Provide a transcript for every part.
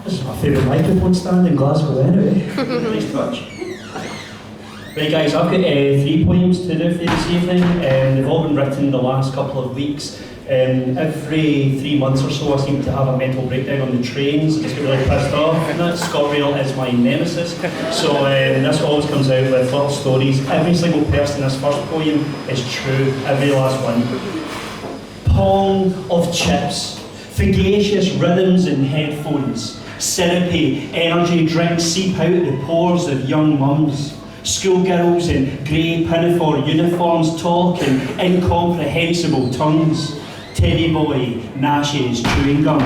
This is my favourite microphone stand in Glasgow anyway. Nice touch. Right guys, I've got 3 poems to do for you this evening. They've all been written the last couple of weeks. Every 3 months or so I seem to have a mental breakdown on the trains. I just get really pissed off. And that ScotRail is my nemesis. So this always comes out with little stories. Every single person in this first poem is true, every last one. Pong of chips, fugacious rhythms in headphones, syrupy energy drinks seep out the pores of young mums. Schoolgirls in grey pinafore uniforms talk in incomprehensible tongues. Teddy boy gnashes chewing gum.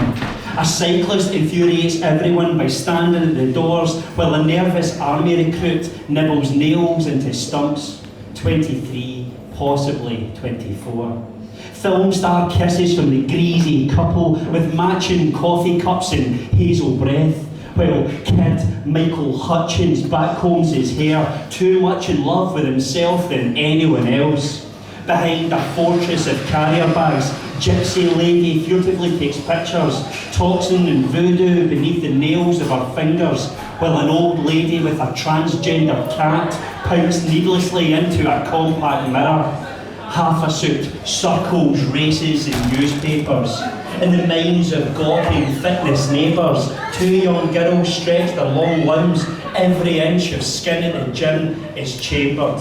A cyclist infuriates everyone by standing at the doors while a nervous army recruit nibbles nails into stumps. 23, possibly 24. Film star kisses from the greasy couple with matching coffee cups and hazel breath, while kid Michael Hutchins backcombs his hair, too much in love with himself than anyone else. Behind a fortress of carrier bags, gypsy lady furtively takes pictures, toxin and voodoo beneath the nails of her fingers, while an old lady with a transgender cat pounced needlessly into a compact mirror. Half a suit circles races in newspapers. In the minds of gawking fitness neighbours, 2 young girls stretch their long limbs. Every inch of skin in the gym is chambered.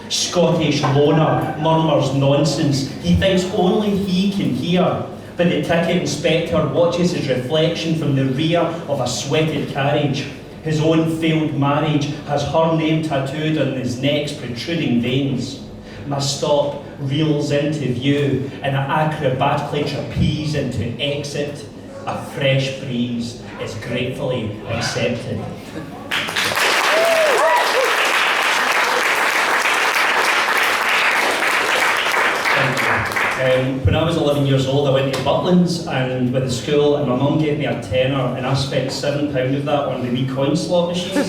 Scottish loner murmurs nonsense. He thinks only he can hear. But the ticket inspector watches his reflection from the rear of a sweated carriage. His own failed marriage has her name tattooed on his neck's protruding veins. My stop reels into view and acrobatically trapeze into exit. A fresh breeze is gratefully accepted. When I was 11 years old, I went to Butlins and with the school, and my mum gave me a tenner, and I spent £7 of that on the wee coin slot machines.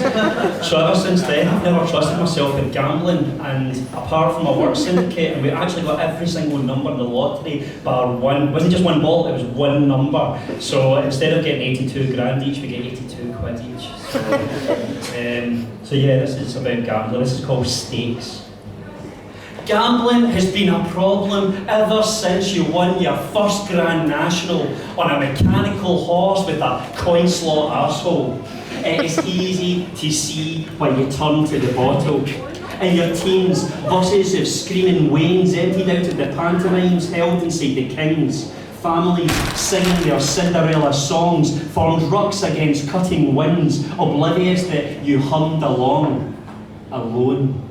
So ever since then, I've never trusted myself with gambling, and apart from my work syndicate, and we actually got every single number in the lottery bar one. It wasn't just one ball, it was one number. So instead of getting 82 grand each, we get 82 quid each. So yeah, this is about gambling. This is called stakes. Gambling has been a problem ever since you won your first Grand National on a mechanical horse with a coin slot arsehole. It is easy to see when you turn to the bottle. In your teens, buses of screaming wains emptied out of the pantomimes held inside the Kings. Families singing their Cinderella songs formed rucks against cutting winds, oblivious that you hummed along, alone.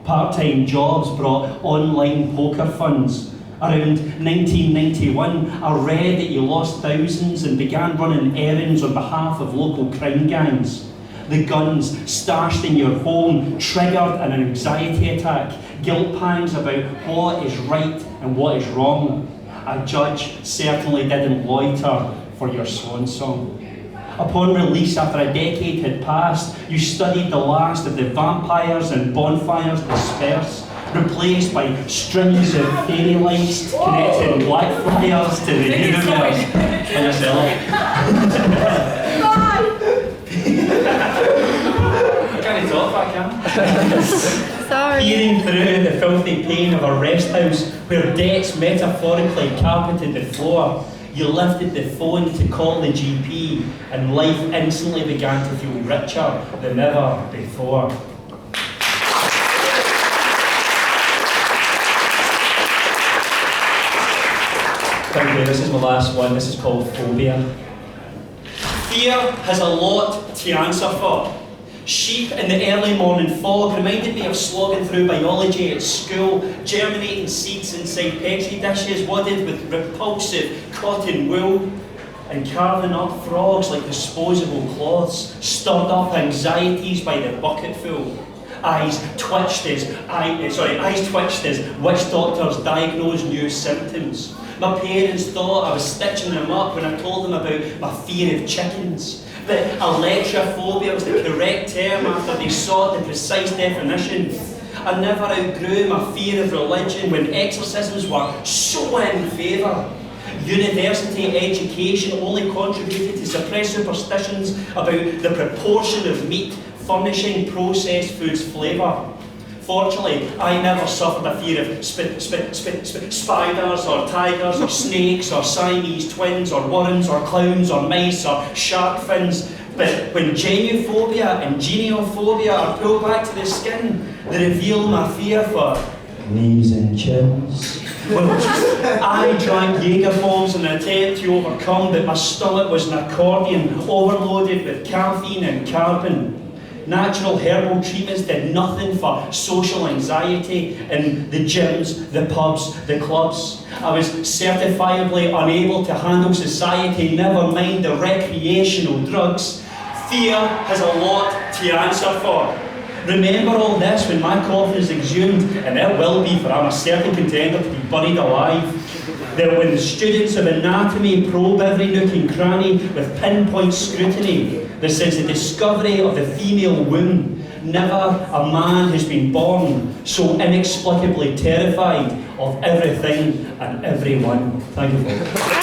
Part-time jobs brought online poker funds. Around 1991, I read that you lost thousands and began running errands on behalf of local crime gangs. The guns stashed in your home triggered an anxiety attack, guilt pangs about what is right and what is wrong. A judge certainly didn't loiter for your swan song. Upon release, after a decade had passed, you studied the last of the vampires and bonfires disperse, replaced by strings of fairy lights connecting Blackfriars to the universe. And yourself. I can't talk, I can. Sorry. Peering through the filthy pain of a rest house where debts metaphorically carpeted the floor, you lifted the phone to call the GP, and life instantly began to feel richer than ever before. Thank you, this is my last one. This is called Phobia. Fear has a lot to answer for. Sheep in the early morning fog reminded me of slogging through biology at school, germinating seeds inside petri dishes wadded with repulsive cotton wool, and carving up frogs like disposable cloths, stirred up anxieties by the bucketful. Eyes twitched as witch doctors diagnosed new symptoms. My parents thought I was stitching them up when I told them about my fear of chickens. That electrophobia was the correct term after they sought the precise definition. I never outgrew my fear of religion when exorcisms were so in favour. University education only contributed to suppress superstitions about the proportion of meat furnishing processed food's flavour. Fortunately, I never suffered a fear of spiders or tigers or snakes or Siamese twins or worms or clowns or mice or shark fins. But when genophobia and geniophobia are pulled back to the skin, they reveal my fear for knees and chins. Well, I drank Jaeger bombs in an attempt to overcome, but my stomach was an accordion overloaded with caffeine and carbon. Natural herbal treatments did nothing for social anxiety in the gyms, the pubs, the clubs. I was certifiably unable to handle society, never mind the recreational drugs. Fear has a lot to answer for. Remember all this when my coffin is exhumed, and it will be, for I'm a certain contender to be buried alive. That when the students of anatomy probe every nook and cranny with pinpoint scrutiny, that since the discovery of the female womb, never a man has been born so inexplicably terrified of everything and everyone. Thank you.